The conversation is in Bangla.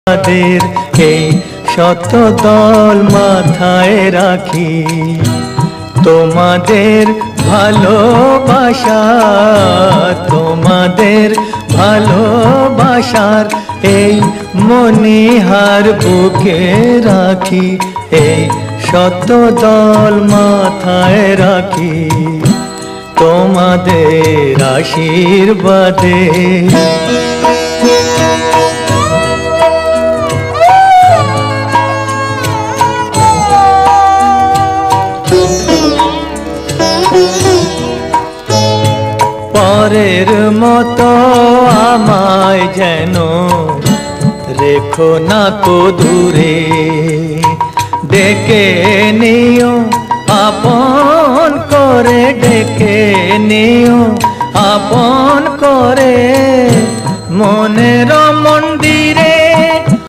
তাদের এই শত দল মাথায় রাখি, তোমাদের ভালোবাসা, তোমাদের ভালোবাসার এই মনিহার বুকে রাখি, এই শত দল মাথায় রাখি, তোমাদের আশীর্বাদে। পরের মতো আমায় যেন রেখো না কো দূরে, ডেকে নিও আপন করে, ডেকে নিও আপন করে, মনের মন্দির